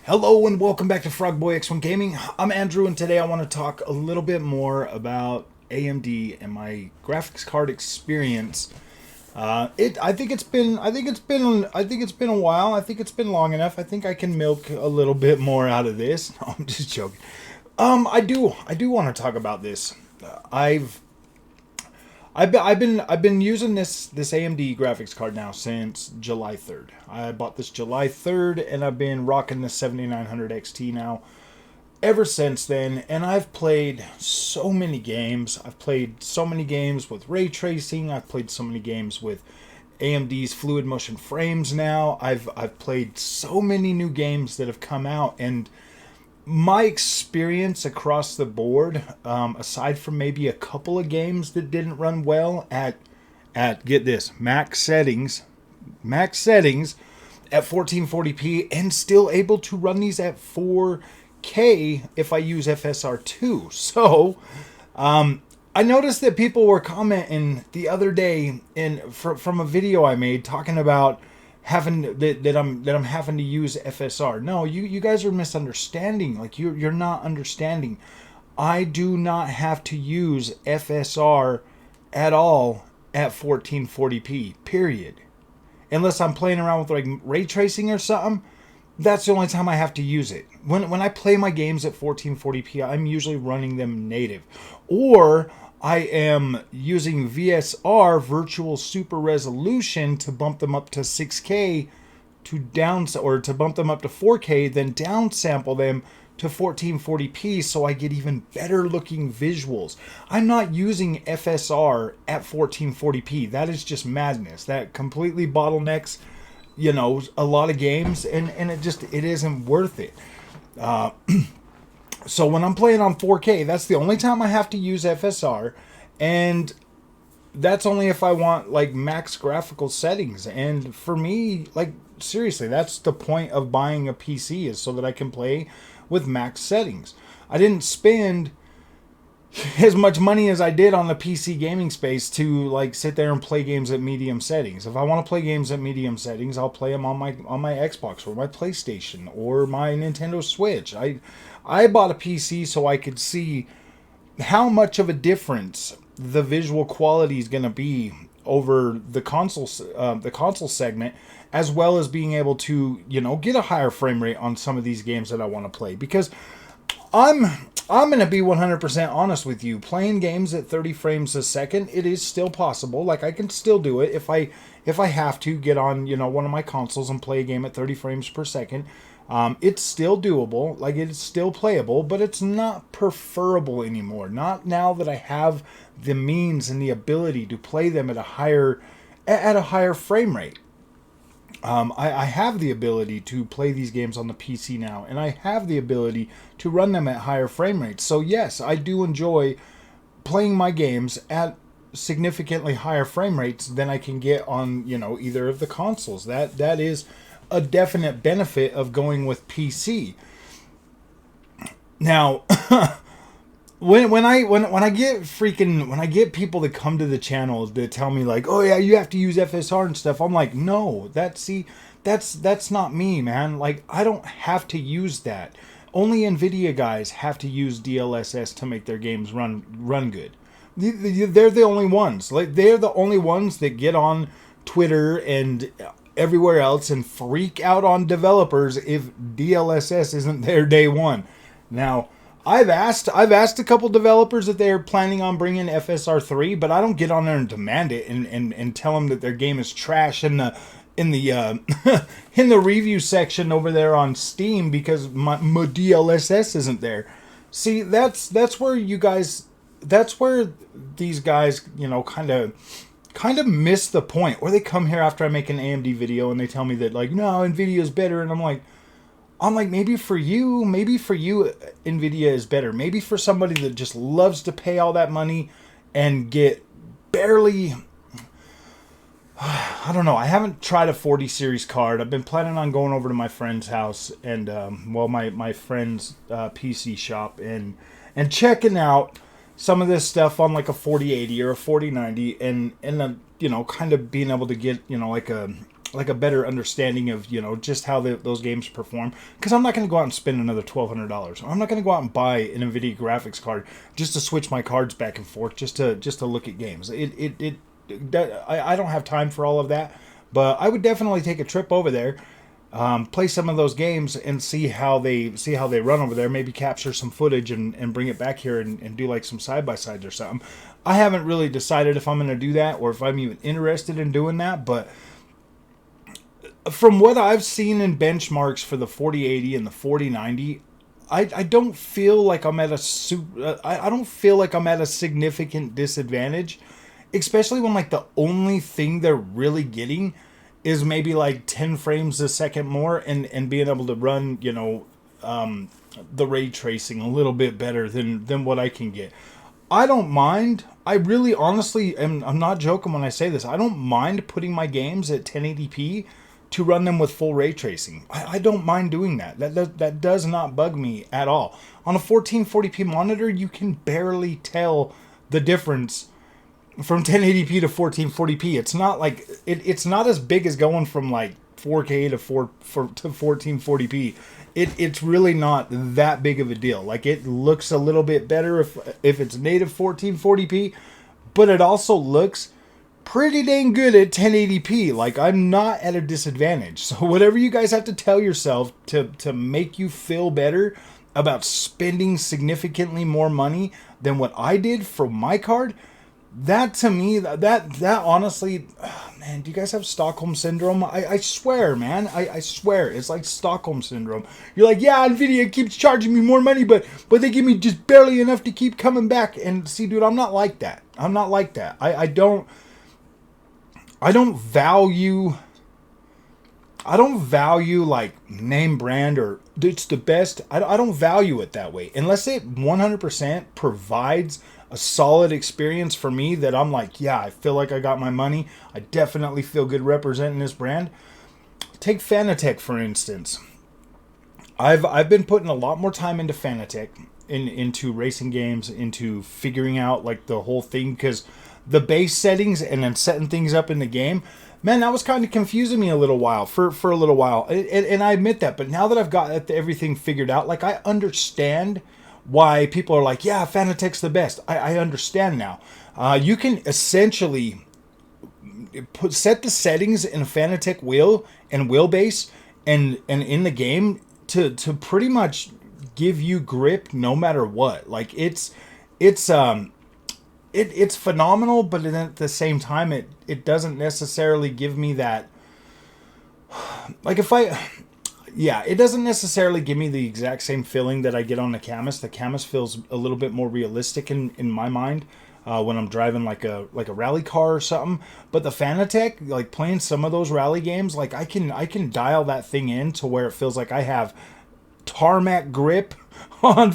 Hello and welcome back to Frogboy X1 Gaming. I'm Andrew and today I want to talk a little bit more about AMD and my graphics card experience. I think it's been a while. I think it's been long enough. I think I can milk a little bit more out of this. No, I'm just joking. I do want to talk about this. I've been using this AMD graphics card now since July 3rd. I bought this July 3rd and I've been rocking the 7900 XT now ever since then, and I've played so many games. I've played so many games with ray tracing. I've played so many games with AMD's fluid motion frames now. I've played so many new games that have come out, and my experience across the board, aside from maybe a couple of games that didn't run well at get this, max settings at 1440p, and still able to run these at 4K if I use FSR2. So I noticed that people were commenting the other day from a video I made talking about that I'm having to use FSR. No, you guys are misunderstanding. Like you're not understanding. I do not have to use FSR at all at 1440p. Period. Unless I'm playing around with like ray tracing or something. That's the only time I have to use it. When I play my games at 1440p, I'm usually running them native, or I am using VSR, virtual super resolution, to bump them up to 6K, or to bump them up to 4K, then downsample them to 1440p so I get even better looking visuals. I'm not using FSR at 1440p. That is just madness. That completely bottlenecks, a lot of games, and it isn't worth it. So when I'm playing on 4K, that's the only time I have to use FSR, and that's only if I want like max graphical settings. And for me, like seriously, that's the point of buying a PC, is so that I can play with max settings. I didn't spend as much money as I did on the PC gaming space to like sit there and play games at medium settings. If I want to play games at medium settings, I'll play them on my Xbox or my PlayStation or my Nintendo Switch. I bought a PC so I could see how much of a difference the visual quality is going to be over the console segment, as well as being able to get a higher frame rate on some of these games that I want to play. Because I'm going to be 100% honest with you. Playing games at 30 frames a second, it is still possible. Like, I can still do it if I have to get on, one of my consoles and play a game at 30 frames per second. It's still doable. Like, it's still playable, but it's not preferable anymore. Not now that I have the means and the ability to play them at a higher frame rate. I have the ability to play these games on the PC now, and I have the ability to run them at higher frame rates. So yes, I do enjoy playing my games at significantly higher frame rates than I can get on, either of the consoles. That is a definite benefit of going with PC. Now, when I get people that come to the channel that tell me like, oh yeah, you have to use FSR and stuff, I'm like, no, that's not me, man. Like, I don't have to use that. Only Nvidia guys have to use DLSS to make their games run good. They're the only ones. Like, they're the only ones that get on Twitter and everywhere else and freak out on developers if DLSS isn't there day one. Now, I've asked a couple developers that they're planning on bringing FSR 3, but I don't get on there and demand it and tell them that their game is trash in the in the review section over there on Steam because my DLSS isn't there. See, that's where these guys, kind of miss the point. Or they come here after I make an AMD video and they tell me that like, no, Nvidia is better, and I'm like, maybe for you, Nvidia is better. Maybe for somebody that just loves to pay all that money and get barely, I don't know. I haven't tried a 40 series card. I've been planning on going over to my friend's house and, my friend's PC shop and checking out some of this stuff on like a 4080 or a 4090 and kind of being able to get, like a like a better understanding of, you know, just how those games perform. Because I'm not going to go out and spend another $1,200. I'm not going to go out and buy an Nvidia graphics card just to switch my cards back and forth, just to look at games. I don't have time for all of that. But I would definitely take a trip over there, play some of those games, and see how they run over there. Maybe capture some footage and bring it back here and do like some side by sides or something. I haven't really decided if I'm going to do that or if I'm even interested in doing that, but from what I've seen in benchmarks for the 4080 and the 4090, I don't feel like I'm at I don't feel like I'm at a significant disadvantage, especially when like the only thing they're really getting is maybe like 10 frames a second more and being able to run, you know, the ray tracing a little bit better than what I can get. I don't mind. I really honestly I'm not joking when I say this. I don't mind putting my games at 1080p to run them with full ray tracing. I don't mind doing that. That does not bug me at all. On a 1440p monitor, you can barely tell the difference from 1080p to 1440p. It's not like it's not as big as going from like 4K to 1440p. It's really not that big of a deal. Like, it looks a little bit better if it's native 1440p, but it also looks pretty dang good at 1080p. Like, I'm not at a disadvantage. So whatever you guys have to tell yourself to make you feel better about spending significantly more money than what I did for my card, that to me, that honestly, man, do you guys have Stockholm Syndrome? I swear, man. I swear. It's like Stockholm Syndrome. You're like, yeah, Nvidia keeps charging me more money, but they give me just barely enough to keep coming back. And see, dude, I'm not like that. I'm not like that. I don't value like name brand or it's the best. I don't value it that way. Unless it 100% provides a solid experience for me that I'm like, yeah, I feel like I got my money. I definitely feel good representing this brand. Take Fanatec, for instance. I've been putting a lot more time into Fanatec, into racing games, into figuring out like the whole thing, because the base settings and then setting things up in the game, man, that was kind of confusing me a little while, for a little while. And I admit that, but now that I've got everything figured out, like, I understand why people are like, yeah, Fanatec's the best. I understand now. You can essentially set the settings in a Fanatec wheel and wheelbase and in the game to pretty much give you grip no matter what. Like, it's phenomenal, but at the same time, it doesn't necessarily give me that, like, it doesn't necessarily give me the exact same feeling that I get on the Camus. The Camus feels a little bit more realistic in my mind when I'm driving like a rally car or something. But the Fanatec, like, playing some of those rally games, like, I can dial that thing in to where it feels like I have tarmac grip on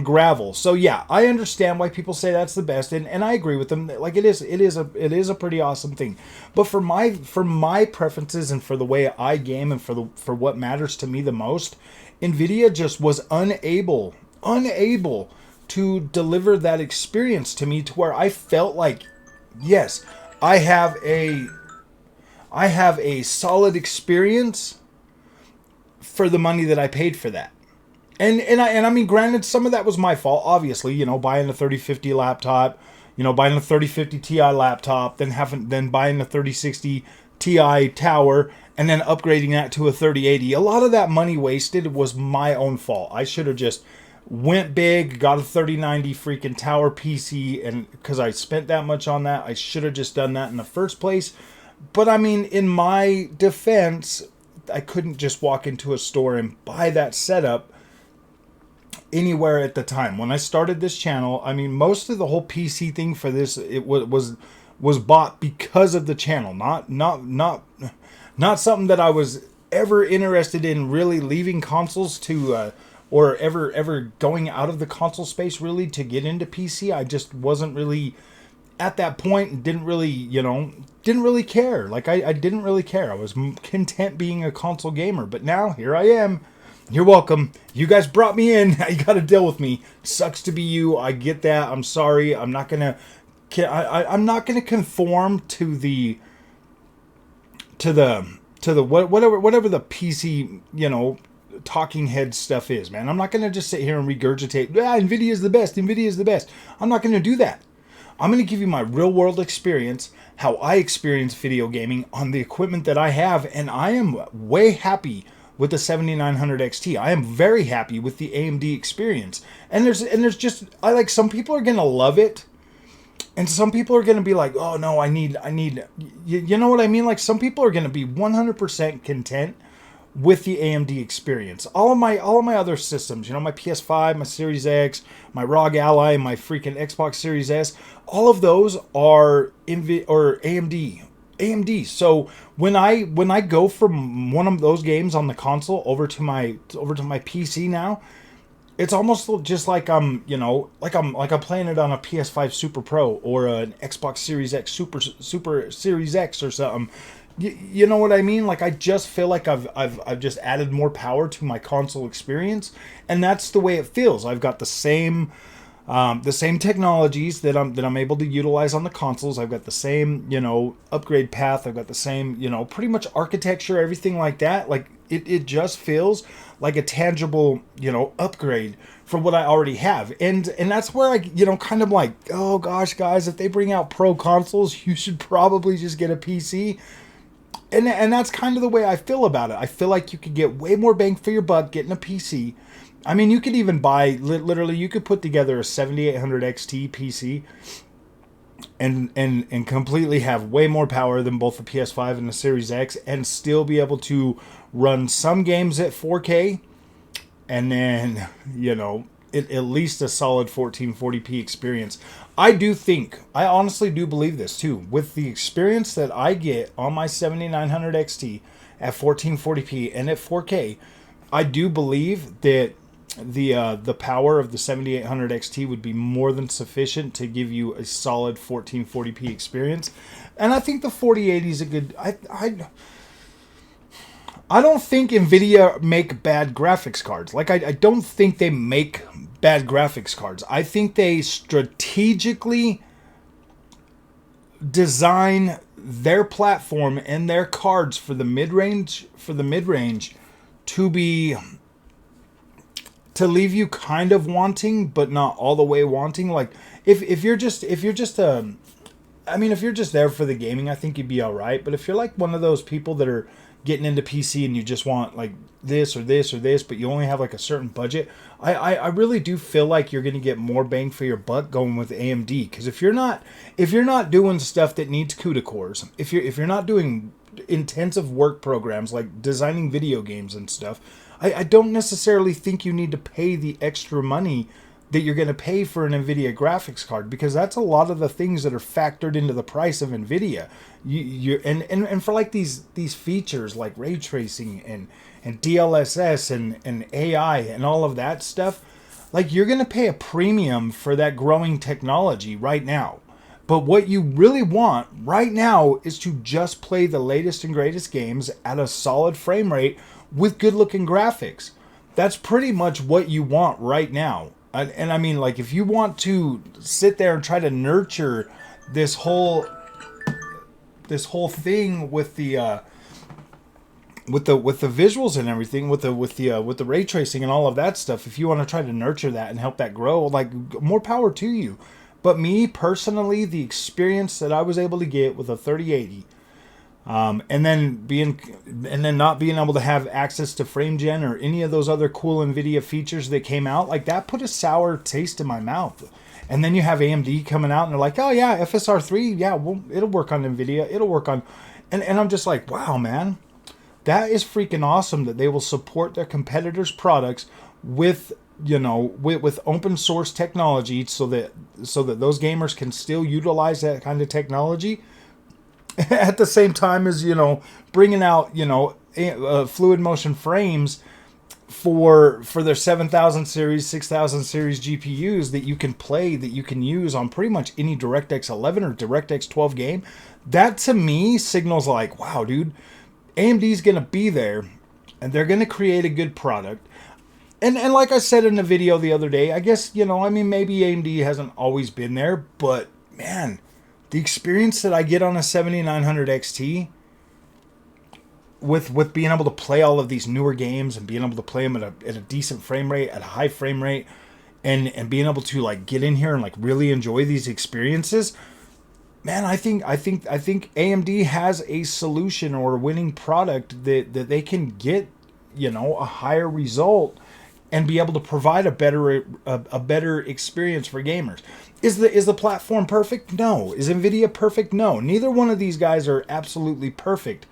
gravel. So yeah, I understand why people say that's the best, and I agree with them. Like, it is a pretty awesome thing. But for my preferences and for the way I game and for what matters to me the most, Nvidia just was unable to deliver that experience to me to where I felt like, yes, I have a solid experience for the money that I paid for that. And I mean, granted, some of that was my fault, obviously, you know, buying a 3050 laptop, you know, buying a 3050 Ti laptop, then buying a 3060 Ti tower, and then upgrading that to a 3080. A lot of that money wasted was my own fault. I should have just went big, got a 3090 freaking tower PC, and because I spent that much on that, I should have just done that in the first place. But I mean, in my defense, I couldn't just walk into a store and buy that setup anywhere at the time. When I started this channel, I mean, most of the whole PC thing for this, it was bought because of the channel, not something that I was ever interested in really leaving consoles to or ever going out of the console space really to get into PC. I just wasn't really at that point and didn't really care. Like, I didn't really care. I was content being a console gamer. But now here I am. You're welcome. You guys brought me in. Now you got to deal with me. Sucks to be you. I get that. I'm sorry. I'm not gonna conform to the to the whatever the PC, talking head stuff is, man. I'm not going to just sit here and regurgitate, Nvidia is the best, Nvidia is the best. I'm not going to do that. I'm going to give you my real world experience, how I experience video gaming on the equipment that I have, and I am way happy with the 7900 XT. I am very happy with the AMD experience. And there's just, some people are going to love it, and some people are going to be like, oh no, I need you know what I mean? Like, some people are going to be 100% content with the AMD experience. All of my other systems, my PS5, my Series X, my ROG Ally, my freaking Xbox Series S, all of those are AMD. AMD. So when I go from one of those games on the console over to my PC now, it's almost just like I'm playing it on a PS5 Super Pro or an Xbox Series X Super Series X or something. You know what I mean? Like, I just feel like I've just added more power to my console experience, and that's the way it feels. I've got the same technologies that I'm able to utilize on the consoles. I've got the same, upgrade path. I've got the same, pretty much architecture, everything like that. Like, it just feels like a tangible, upgrade from what I already have. And that's where I, kind of like, oh gosh, guys, if they bring out pro consoles, you should probably just get a PC. And that's kind of the way I feel about it. I feel like you could get way more bang for your buck getting a PC. I mean, you could even buy, literally, you could put together a 7800 XT PC and completely have way more power than both the PS5 and the Series X, and still be able to run some games at 4K, and then, at least a solid 1440p experience. I honestly do believe this too. With the experience that I get on my 7900 XT at 1440p and at 4K, I do believe that the power of the 7800 XT would be more than sufficient to give you a solid 1440p experience. And I think the 4080 is a good... I don't think Nvidia make bad graphics cards. Like, I don't think they make bad graphics cards. I think they strategically design their platform and their cards for the mid-range to leave you kind of wanting, but not all the way wanting. Like, if you're just there for the gaming, I think you'd be all right. But if you're like one of those people that are getting into PC and you just want like this or this or this, but you only have like a certain budget, I really do feel like you're going to get more bang for your buck going with AMD. Because if you're not doing stuff that needs CUDA cores, if you're not doing intensive work programs like designing video games and stuff, I don't necessarily think you need to pay the extra money that you're going to pay for an Nvidia graphics card, because that's a lot of the things that are factored into the price of Nvidia. And for like these features like ray tracing and DLSS and AI and all of that stuff, like, you're going to pay a premium for that growing technology right now. But what you really want right now is to just play the latest and greatest games at a solid frame rate with good looking graphics. That's pretty much what you want right now. And I mean, like, if you want to sit there and try to nurture this whole thing with the visuals and everything, with the ray tracing and all of that stuff, if you want to try to nurture that and help that grow, like, more power to you. But me personally, the experience that I was able to get with a 3080, and then not being able to have access to FrameGen or any of those other cool Nvidia features that came out, like, that put a sour taste in my mouth. And then you have AMD coming out and they're like, oh yeah, FSR 3, yeah, well, it'll work on Nvidia, it'll work on, and I'm just like, wow, man, that is freaking awesome that they will support their competitors' products with open source technology, so that those gamers can still utilize that kind of technology at the same time as, bringing out, fluid motion frames for their 7000 series, 6000 series GPUs that you can use on pretty much any DirectX 11 or DirectX 12 game. That to me signals like, wow, dude, AMD's going to be there and they're going to create a good product. And like I said in the video the other day, I guess, maybe AMD hasn't always been there, but man, the experience that I get on a 7900 XT, with being able to play all of these newer games and being able to play them at a decent frame rate, at a high frame rate, and being able to like get in here and like really enjoy these experiences, man, I think AMD has a solution or a winning product that they can get, a higher result and be able to provide a better experience for gamers. Is the platform perfect? No. Is Nvidia perfect? No. Neither one of these guys are absolutely perfect.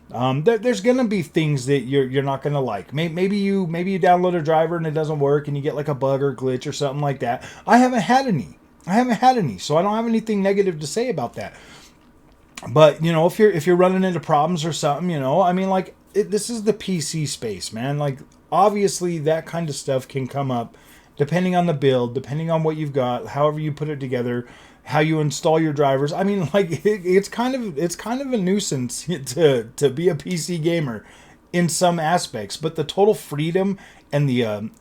There's gonna be things that you're not gonna like. Maybe you download a driver and it doesn't work and you get like a bug or glitch or something like that. I haven't had any, so I don't have anything negative to say about that. But if you're running into problems or something, this is the PC space, man. Like, obviously that kind of stuff can come up depending on the build, depending on what you've got, however you put it together, how you install your drivers. I mean, like, it's kind of a nuisance to be a PC gamer in some aspects, but the total freedom and the amount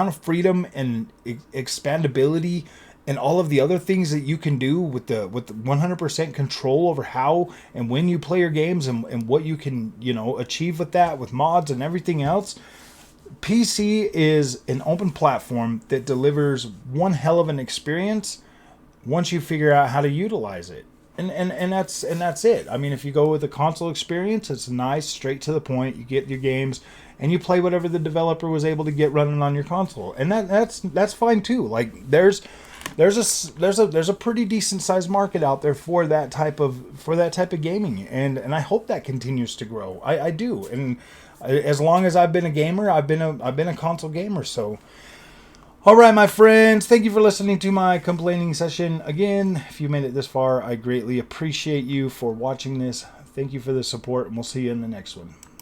of freedom and expandability and all of the other things that you can do with the 100% control over how and when you play your games and what you can achieve with that, with mods and everything else. PC is an open platform that delivers one hell of an experience once you figure out how to utilize it. And that's it. I mean, if you go with the console experience, it's nice, straight to the point. You get your games and you play whatever the developer was able to get running on your console, and that's fine too. Like, there's a pretty decent sized market out there for that type of gaming, and I hope that continues to grow. I do, and as long as I've been a gamer, I've been a console gamer. So, all right, my friends, thank you for listening to my complaining session. Again, if you made it this far, I greatly appreciate you for watching this. Thank you for the support, and we'll see you in the next one.